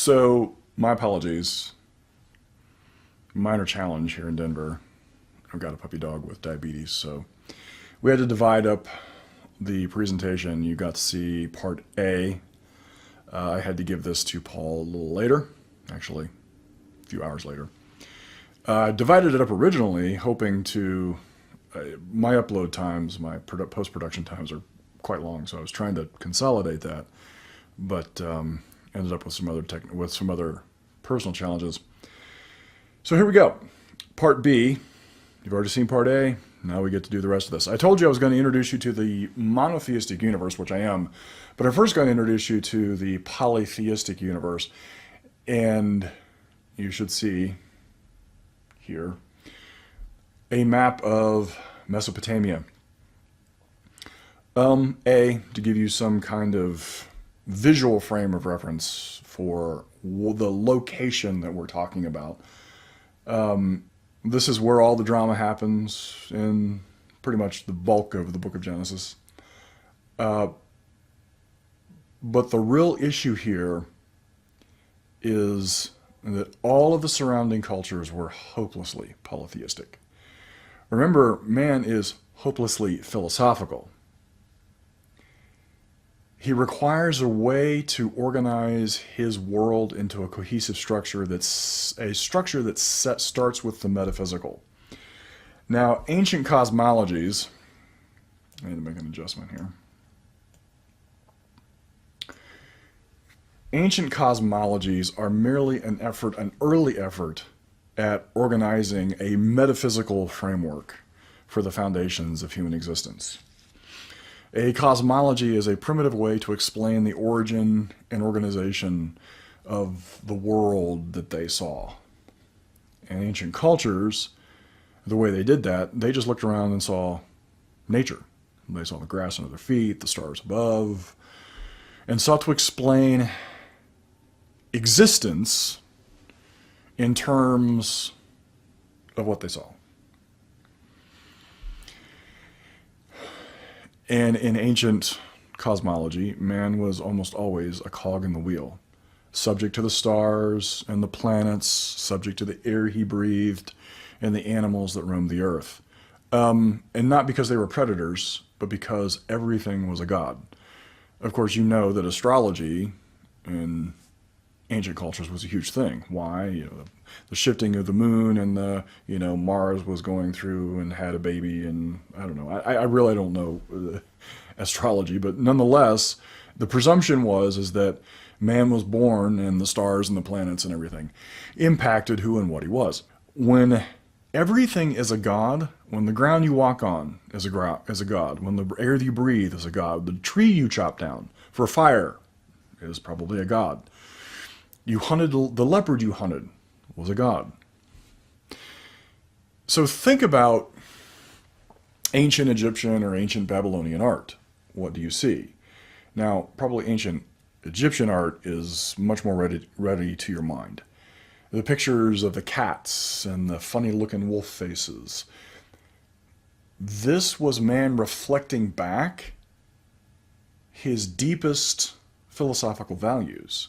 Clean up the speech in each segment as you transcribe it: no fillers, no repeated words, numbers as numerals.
So, my apologies. Minor challenge here in Denver. I've got a puppy dog with diabetes, so we had to divide up the presentation. You got to see part A. I had to give this to Paul a little later, actually, a few hours later. I divided it up originally, hoping to... my upload times, my post-production times are quite long, so I was trying to consolidate that, but ended up with some other personal challenges. So here we go. Part B. You've already seen part A. Now we get to do the rest of this. I told you I was going to introduce you to the monotheistic universe, which I am, but I'm first going to introduce you to the polytheistic universe. And you should see here a map of Mesopotamia. To give you some kind of visual frame of reference for the location that we're talking about. This is where all the drama happens in pretty much the bulk of the book of Genesis. But the real issue here is that all of the surrounding cultures were hopelessly polytheistic. Remember, man is hopelessly philosophical. He requires a way to organize his world into a cohesive structure that's a structure that starts with the metaphysical. Now, ancient cosmologies, I need to make an adjustment here. Ancient cosmologies are merely an early effort at organizing a metaphysical framework for the foundations of human existence. A cosmology is a primitive way to explain the origin and organization of the world that they saw. And ancient cultures, the way they did that, they just looked around and saw nature. They saw the grass under their feet, the stars above, and sought to explain existence in terms of what they saw. And in ancient cosmology, man was almost always a cog in the wheel, subject to the stars and the planets, subject to the air he breathed, and the animals that roamed the earth. And not because they were predators, but because everything was a god. Of course, you know that astrology in ancient cultures was a huge thing. Why? The shifting of the moon and Mars was going through and had a baby, and I don't know. I really don't know astrology, but nonetheless, the presumption is that man was born and the stars and the planets and everything impacted who and what he was. When everything is a god, when the ground you walk on is a god, when the air you breathe is a god, the tree you chop down for fire is probably a god. You hunted, the leopard you hunted was a god. So think about ancient Egyptian or ancient Babylonian art. What do you see? Now, probably ancient Egyptian art is much more ready to your mind. The pictures of the cats and the funny-looking wolf faces. This was man reflecting back his deepest philosophical values.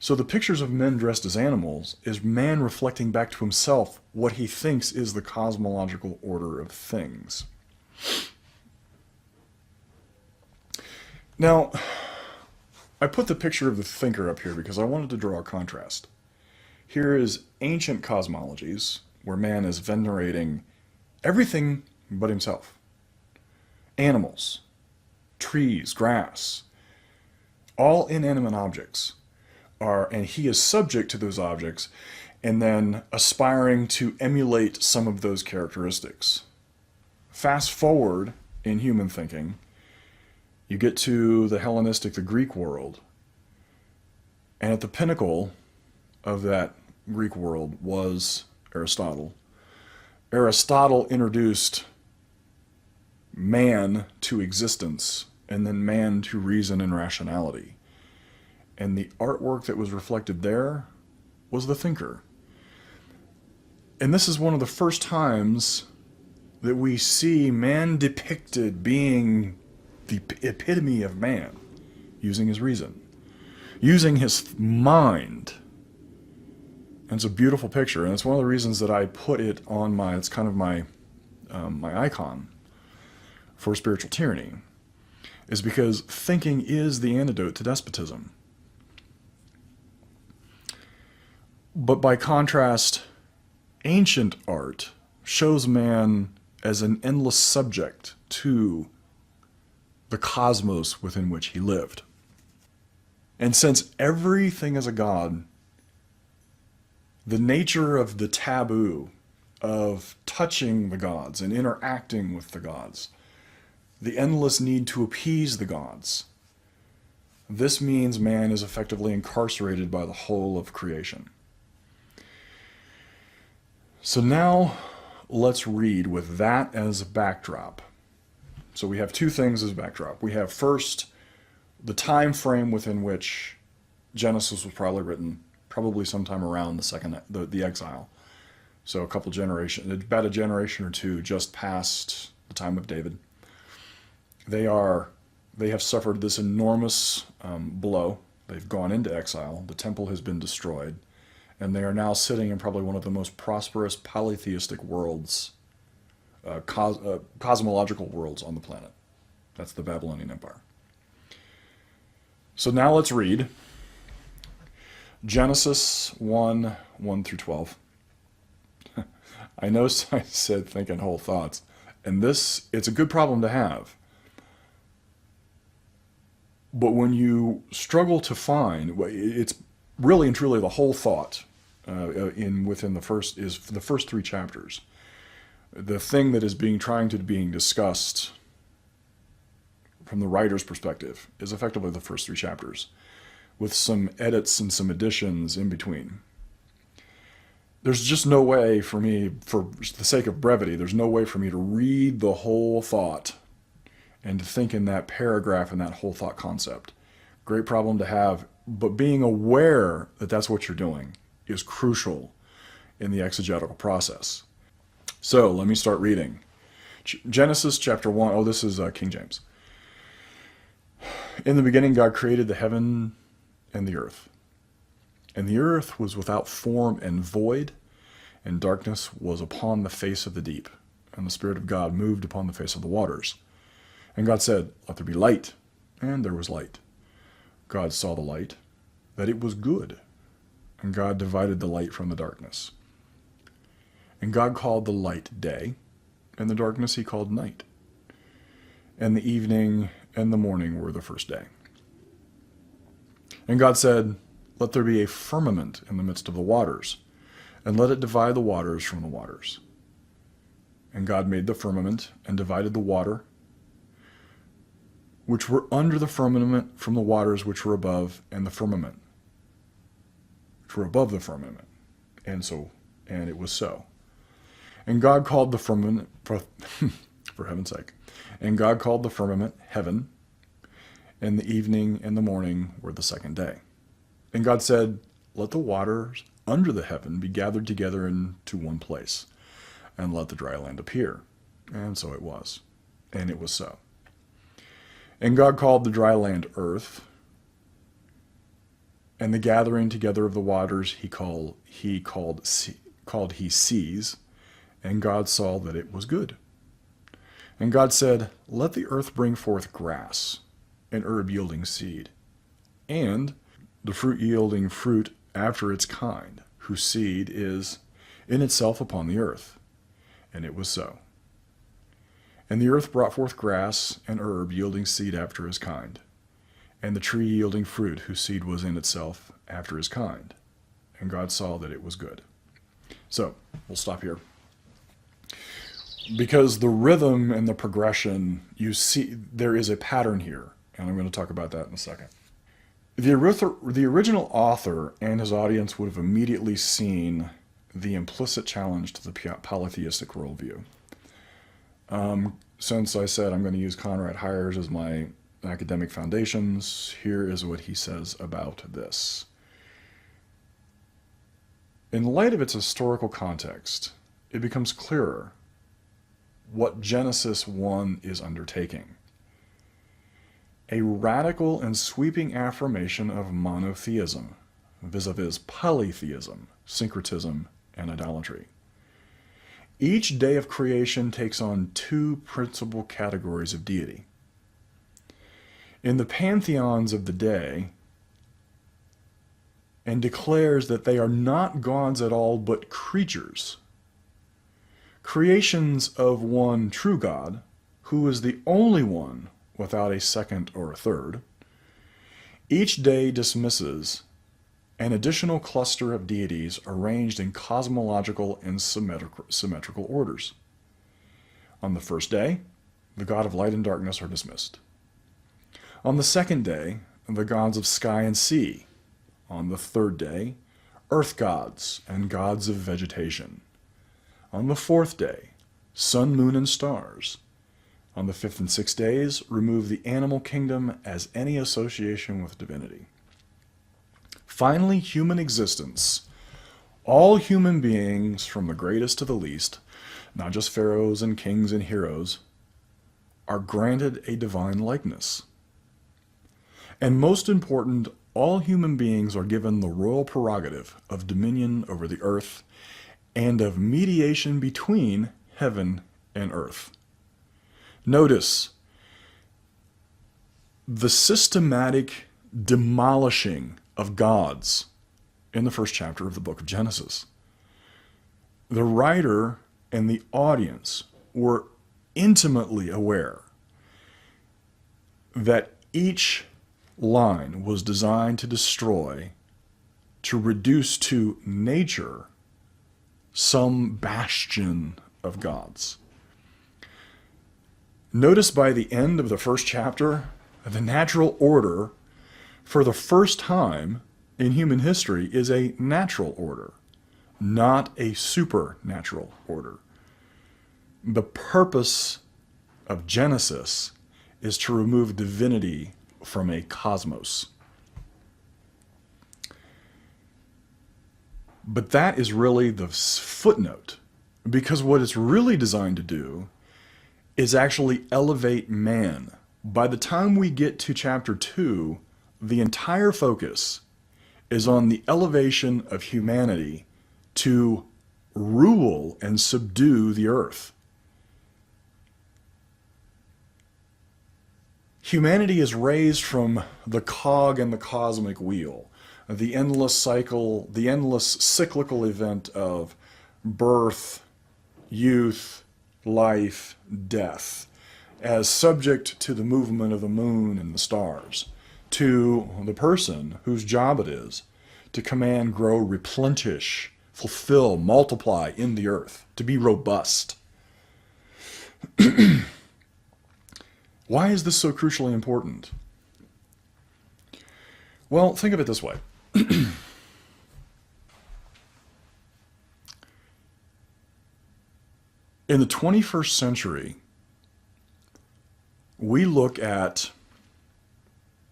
So the pictures of men dressed as animals is man reflecting back to himself what he thinks is the cosmological order of things. Now, I put the picture of the thinker up here because I wanted to draw a contrast. Here is ancient cosmologies where man is venerating everything but himself. Animals, trees, grass, all inanimate objects. And he is subject to those objects and then aspiring to emulate some of those characteristics. Fast forward in human thinking, you get to the Hellenistic, the Greek world, and at the pinnacle of that Greek world was Aristotle. Aristotle introduced man to existence and then man to reason and rationality. And the artwork that was reflected there was the thinker. And this is one of the first times that we see man depicted being the epitome of man, using his reason. using his mind. And it's a beautiful picture, and it's one of the reasons that I put it on my, it's kind of my icon for spiritual tyranny, is because thinking is the antidote to despotism. But by contrast, ancient art shows man as an endless subject to the cosmos within which he lived. And since everything is a god, the nature of the taboo of touching the gods and interacting with the gods, the endless need to appease the gods, this means man is effectively incarcerated by the whole of creation. So now let's read with that as a backdrop. So we have two things as backdrop. We have first the time frame within which Genesis was probably written, probably sometime around the exile. So a couple generations, about a generation or two just past the time of David. They have suffered this enormous blow. They've gone into exile. The temple has been destroyed. And they are now sitting in probably one of the most prosperous polytheistic worlds, cosmological worlds on the planet. That's the Babylonian Empire. So now let's read Genesis 1, 1 through 12. I know I said thinking whole thoughts, and it's a good problem to have. But when you struggle to find, it's really and truly the whole thought within the first three chapters. The thing that is being discussed from the writer's perspective is effectively the first three chapters, with some edits and some additions in between. There's just no way for me, for the sake of brevity, there's no way for me to read the whole thought and to think in that paragraph and that whole thought concept. Great problem to have, but being aware that that's what you're doing is crucial in the exegetical process. So let me start reading. Genesis chapter 1. Oh, this is King James. In the beginning, God created the heaven and the earth. And the earth was without form and void, and darkness was upon the face of the deep. And the Spirit of God moved upon the face of the waters. And God said, "Let there be light." And there was light. God saw the light, that it was good. And God divided the light from the darkness. And God called the light day, and the darkness he called night. And the evening and the morning were the first day. And God said, "Let there be a firmament in the midst of the waters, and let it divide the waters from the waters." And God made the firmament and divided the water which were under the firmament from the waters which were above, and the firmament which were above the firmament. And it was so. And God called the firmament, for heaven's sake, and God called the firmament heaven, and the evening and the morning were the second day. And God said, "Let the waters under the heaven be gathered together into one place, and let the dry land appear." And so it was. And it was so. And God called the dry land earth, and the gathering together of the waters he called seas, and God saw that it was good. And God said, "Let the earth bring forth grass, and herb yielding seed, and the fruit yielding fruit after its kind, whose seed is in itself upon the earth." And it was so. And the earth brought forth grass and herb yielding seed after his kind, and the tree yielding fruit whose seed was in itself after his kind. And God saw that it was good. So, we'll stop here. Because the rhythm and the progression, you see, there is a pattern here, and I'm going to talk about that in a second. The original author and his audience would have immediately seen the implicit challenge to the polytheistic worldview. Since I said I'm going to use Conrad Hires as my academic foundations, here is what he says about this. In light of its historical context, it becomes clearer what Genesis 1 is undertaking. a radical and sweeping affirmation of monotheism, vis-a-vis polytheism, syncretism, and idolatry. Each day of creation takes on two principal categories of deity. In the pantheons of the day, and declares that they are not gods at all but creatures, creations of one true God, who is the only one without a second or a third. Each day dismisses an additional cluster of deities arranged in cosmological and symmetrical orders. On the first day, the god of light and darkness are dismissed. On the second day, the gods of sky and sea. On the third day, earth gods and gods of vegetation. On the fourth day, sun, moon, and stars. On the fifth and sixth days, remove the animal kingdom as any association with divinity. Finally, human existence. All human beings, from the greatest to the least, not just pharaohs and kings and heroes, are granted a divine likeness. And most important, all human beings are given the royal prerogative of dominion over the earth and of mediation between heaven and earth. Notice the systematic demolishing of gods in the first chapter of the book of Genesis. The writer and the audience were intimately aware that each line was designed to destroy, to reduce to nature some bastion of gods. Notice by the end of the first chapter, the natural order for the first time in human history is a natural order, not a supernatural order. The purpose of Genesis is to remove divinity from a cosmos. But that is really the footnote, because what it's really designed to do is actually elevate man. By the time we get to chapter 2, the entire focus is on the elevation of humanity to rule and subdue the earth. Humanity is raised from the cog in the cosmic wheel, the endless cycle, the endless cyclical event of birth, youth, life, death, as subject to the movement of the moon and the stars, to the person whose job it is to command, grow, replenish, fulfill, multiply in the earth, to be robust. Why is this so crucially important? Well, think of it this way. In the 21st century, we look at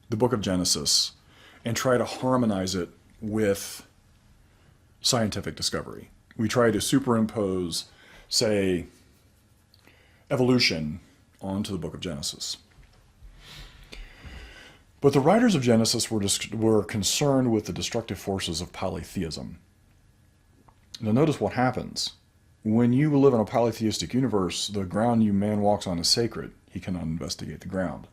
the book of Genesis and try to harmonize it with scientific discovery. We try to superimpose, say, evolution onto the book of Genesis. But the writers of Genesis were concerned with the destructive forces of polytheism. Now notice what happens. When you live in a polytheistic universe, the ground man walks on is sacred. He cannot investigate the ground.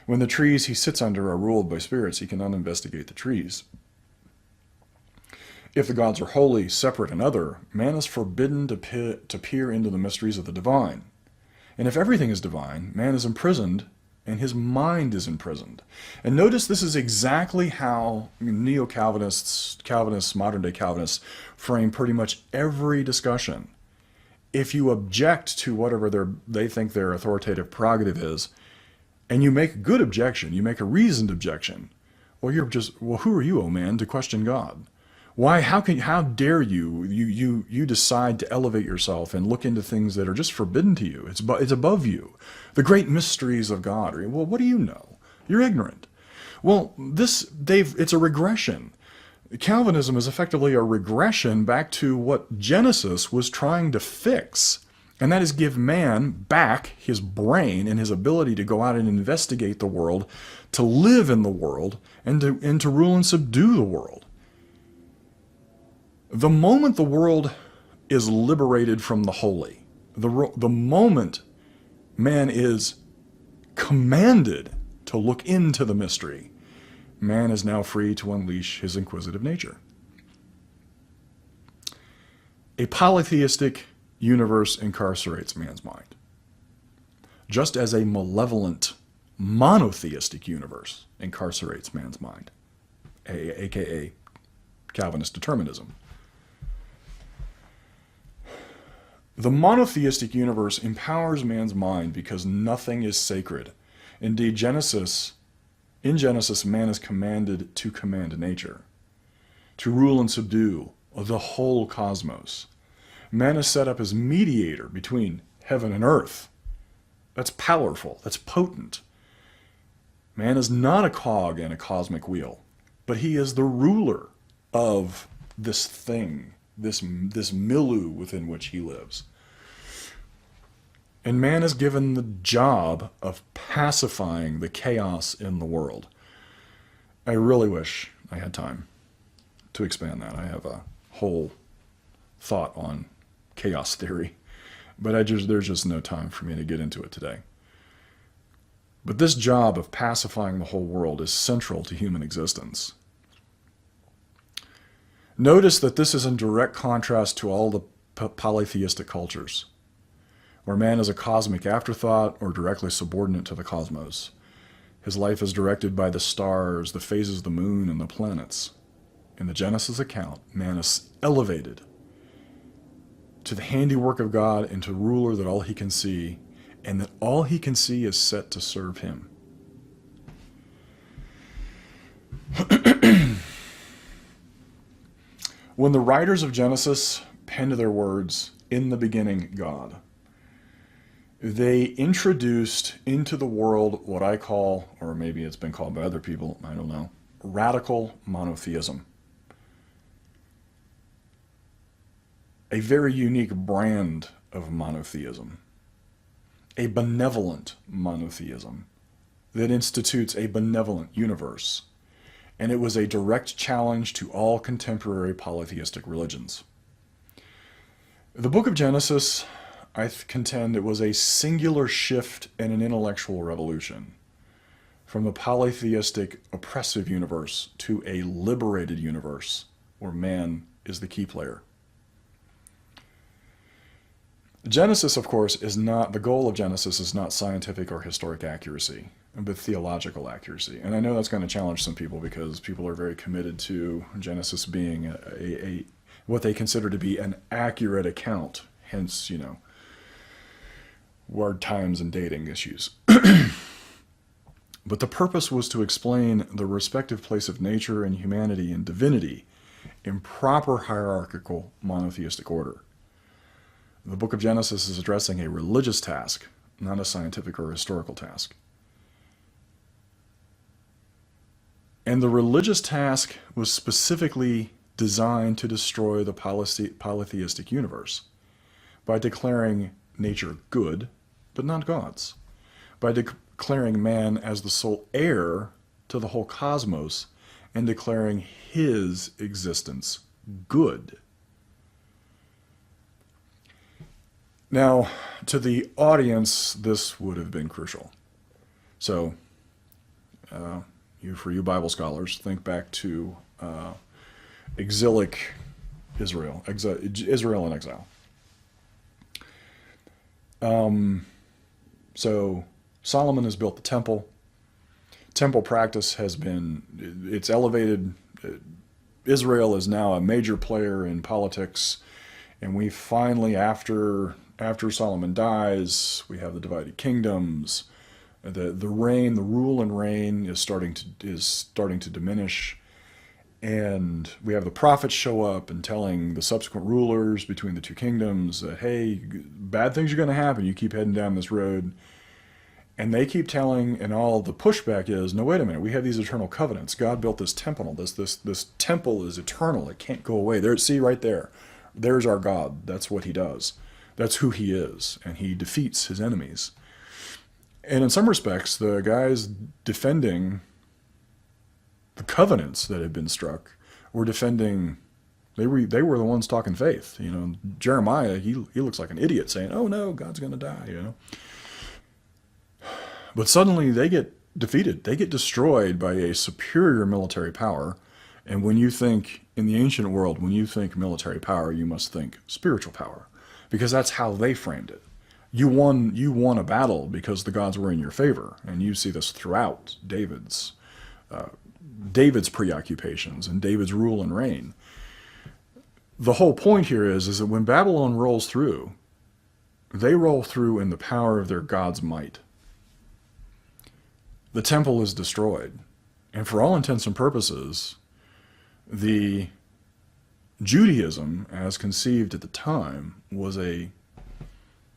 When the trees he sits under are ruled by spirits, he cannot investigate the trees. If the gods are holy, separate, and other, man is forbidden to peer into the mysteries of the divine. And if everything is divine, man is imprisoned, and his mind is imprisoned. And notice this is exactly how neo-Calvinists, Calvinists, modern-day Calvinists frame pretty much every discussion. If you object to whatever they think their authoritative prerogative is, and you make a good objection, you make a reasoned objection, well, who are you, oh man, to question God? Why, how dare you decide to elevate yourself and look into things that are just forbidden to you? It's above you. The great mysteries of God. Well, what do you know? You're ignorant. Well, it's a regression. Calvinism is effectively a regression back to what Genesis was trying to fix. And that is give man back his brain and his ability to go out and investigate the world, to live in the world, and to rule and subdue the world. The moment the world is liberated from the holy, the moment man is commanded to look into the mystery, man is now free to unleash his inquisitive nature. A polytheistic universe incarcerates man's mind, just as a malevolent monotheistic universe incarcerates man's mind, aka Calvinist determinism. The monotheistic universe empowers man's mind because nothing is sacred. Indeed, in Genesis, man is commanded to command nature, to rule and subdue the whole cosmos. Man is set up as mediator between heaven and earth. That's powerful. That's potent. Man is not a cog in a cosmic wheel, but he is the ruler of this thing, this milieu within which he lives. And man is given the job of pacifying the chaos in the world. I really wish I had time to expand that. I have a whole thought on chaos theory, but there's just no time for me to get into it today. But this job of pacifying the whole world is central to human existence. Notice that this is in direct contrast to all the polytheistic cultures, where man is a cosmic afterthought or directly subordinate to the cosmos. His life is directed by the stars, the phases of the moon, and the planets. In the Genesis account, man is elevated to the handiwork of God and to ruler that all he can see, and that all he can see is set to serve him. When the writers of Genesis penned their words, "In the beginning, God," they introduced into the world what I call, or maybe it's been called by other people, I don't know, radical monotheism. A very unique brand of monotheism. A benevolent monotheism that institutes a benevolent universe. And it was a direct challenge to all contemporary polytheistic religions. The book of Genesis, I contend, it was a singular shift and an intellectual revolution from the polytheistic oppressive universe to a liberated universe where man is the key player. Genesis, of course, the goal of Genesis is not scientific or historic accuracy, but theological accuracy. And I know that's going to challenge some people because people are very committed to Genesis being a what they consider to be an accurate account, hence, word times and dating issues. But the purpose was to explain the respective place of nature and humanity and divinity in proper hierarchical monotheistic order. The book of Genesis is addressing a religious task, not a scientific or historical task. And the religious task was specifically designed to destroy the polytheistic universe by declaring nature good, but not God's, by declaring man as the sole heir to the whole cosmos and declaring his existence good. Now, to the audience, this would have been crucial. So, for you Bible scholars, think back to exilic Israel, Israel in exile. So Solomon has built the temple. Temple practice it's elevated. Israel is now a major player in politics. And we finally, after Solomon dies, we have the divided kingdoms. The rule and reign is starting to diminish. And we have the prophets show up and telling the subsequent rulers between the two kingdoms that, hey, bad things are going to happen. You keep heading down this road. And they keep telling, and all the pushback is, no, wait a minute. We have these eternal covenants. God built this temple. This temple is eternal. It can't go away. See, right there. There's our God. That's what he does. That's who he is, and he defeats his enemies. And in some respects, the guys defending the covenants that had been struck were defending, they were the ones talking faith. You know, Jeremiah, he looks like an idiot saying, oh no, God's going to die, you know. But suddenly they get defeated. They get destroyed by a superior military power. And when you think, in the ancient world, when you think military power, you must think spiritual power, because that's how they framed it. You won a battle because the gods were in your favor. And you see this throughout David's preoccupations and David's rule and reign. The whole point here is that when Babylon rolls through, they roll through in the power of their God's might. The temple is destroyed. And for all intents and purposes, the Judaism, as conceived at the time, was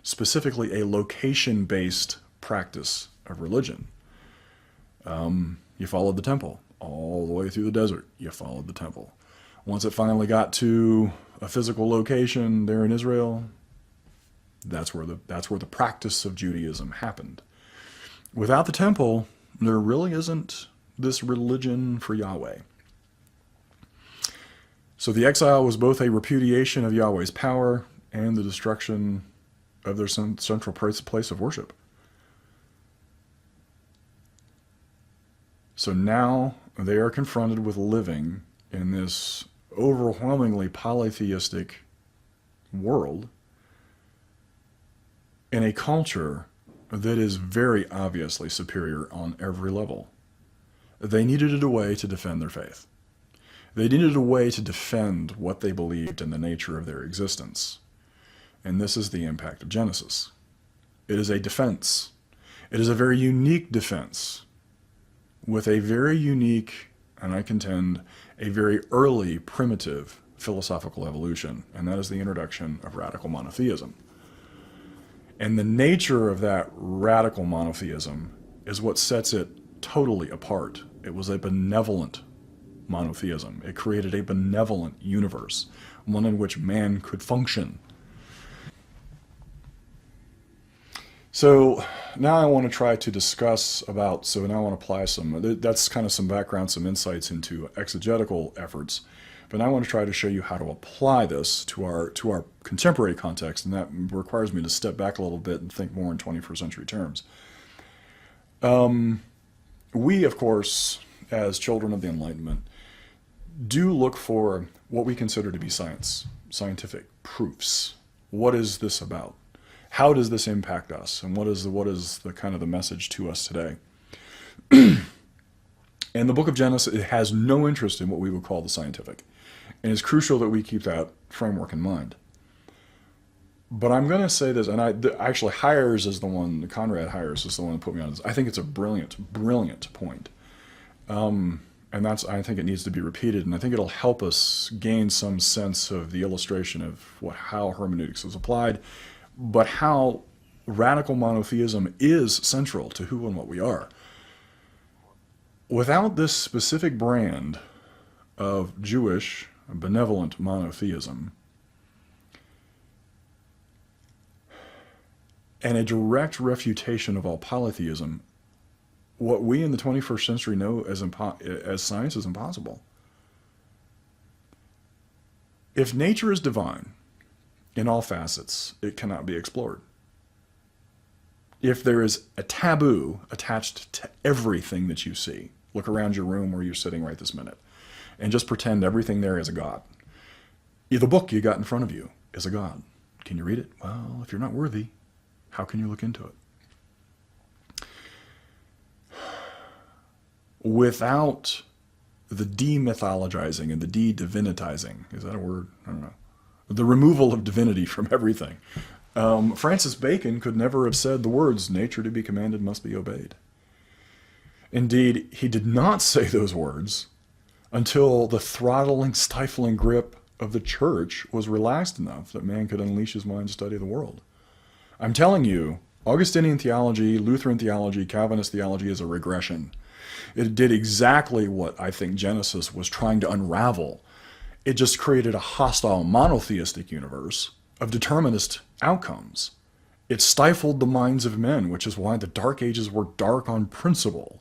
specifically a location-based practice of religion. You followed the temple all the way through the desert. You followed the temple. Once it finally got to a physical location there in Israel, that's where the practice of Judaism happened. Without the temple, there really isn't this religion for Yahweh. So the exile was both a repudiation of Yahweh's power and the destruction of their central place of worship. So now they are confronted with living in this overwhelmingly polytheistic world in a culture that is very obviously superior on every level. They needed a way to defend their faith. They needed a way to defend what they believed in the nature of their existence. And this is the impact of Genesis. It is a defense. It is a very unique defense with a very unique, and I contend, a very early primitive philosophical evolution, and that is the introduction of radical monotheism. And the nature of that radical monotheism is what sets it totally apart. It was a benevolent monotheism. It created a benevolent universe, one in which man could function. So now I want to try to discuss about, so now I want to apply that's kind of some background, some insights into exegetical efforts, but now I want to try to show you how to apply this to our contemporary context, and that requires me to step back a little bit and think more in 21st century terms. We, of course, as children of the Enlightenment, do look for what we consider to be scientific proofs. What is this about? How does this impact us? And what is the kind of the message to us today? And the book of Genesis, it has no interest in what we would call the scientific. And it's crucial that we keep that framework in mind. But I'm going to say this, and actually Conrad Hires is the one that put me on this. I think it's a brilliant, brilliant point. And I think it needs to be repeated, and I think it'll help us gain some sense of the illustration of how hermeneutics is applied, but how radical monotheism is central to who and what we are. Without this specific brand of Jewish benevolent monotheism and a direct refutation of all polytheism, what we in the 21st century know as science is impossible. If nature is divine in all facets, it cannot be explored. If there is a taboo attached to everything that you see, look around your room where you're sitting right this minute, and just pretend everything there is a god. The book you got in front of you is a god. Can you read it? Well, if you're not worthy, how can you look into it? Without the demythologizing and the de-divinitizing, is that a word? I don't know. The removal of divinity from everything. Francis Bacon could never have said the words, nature to be commanded must be obeyed. Indeed, he did not say those words until the throttling, stifling grip of the church was relaxed enough that man could unleash his mind to study the world. I'm telling you, Augustinian theology, Lutheran theology, Calvinist theology is a regression. It did exactly what I think Genesis was trying to unravel. It just created a hostile monotheistic universe of determinist outcomes. It stifled the minds of men, which is why the Dark Ages were dark on principle.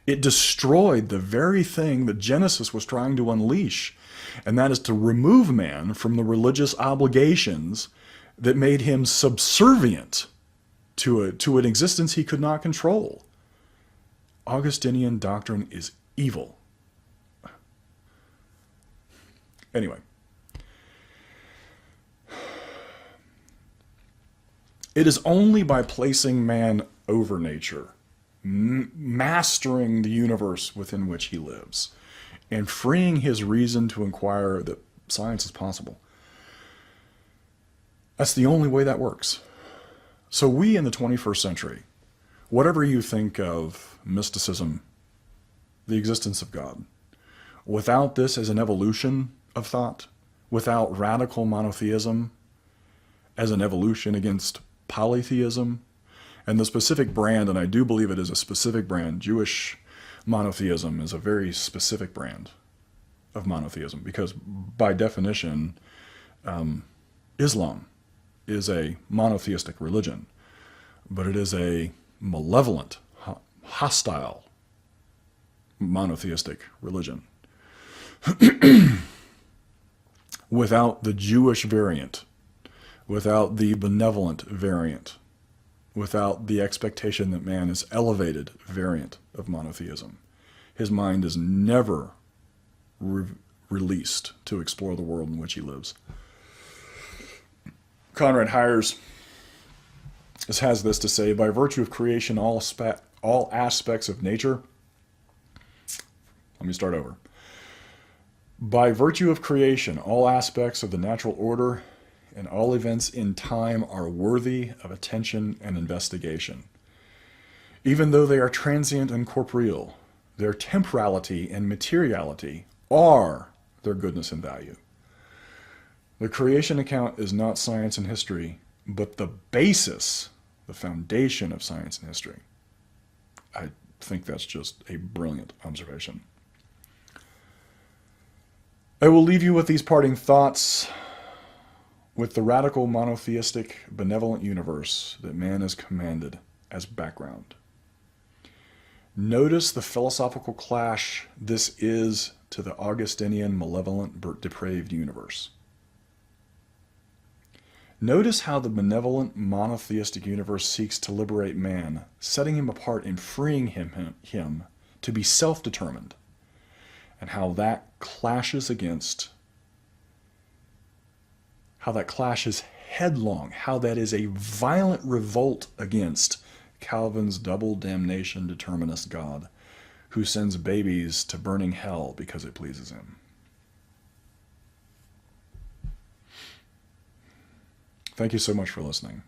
It destroyed the very thing that Genesis was trying to unleash, and that is to remove man from the religious obligations that made him subservient to an existence he could not control. Augustinian doctrine is evil. Anyway. It is only by placing man over nature, mastering the universe within which he lives, and freeing his reason to inquire that science is possible. That's the only way that works. So we in the 21st century, whatever you think of mysticism, the existence of God, without this as an evolution of thought, without radical monotheism as an evolution against polytheism, and the specific brand, and I do believe it is a specific brand, Jewish monotheism is a very specific brand of monotheism, because by definition, Islam is a monotheistic religion, but it is a malevolent, hostile monotheistic religion. Without the Jewish variant, without the benevolent variant, without the expectation that man is elevated variant of monotheism, his mind is never released to explore the world in which he lives. Conrad Hires has this to say: by virtue of creation, all aspects of nature. Let me start over. By virtue of creation, all aspects of the natural order and all events in time are worthy of attention and investigation. Even though they are transient and corporeal, their temporality and materiality are their goodness and value. The creation account is not science and history, but the basis, the foundation of science and history. I think that's just a brilliant observation. I will leave you with these parting thoughts. With the radical monotheistic benevolent universe that man is commanded as background. Notice the philosophical clash this is to the Augustinian malevolent depraved universe. Notice how the benevolent monotheistic universe seeks to liberate man, setting him apart and freeing him to be self-determined, and how that clashes headlong, how that is a violent revolt against Calvin's double damnation determinist God, who sends babies to burning hell because it pleases him. Thank you so much for listening.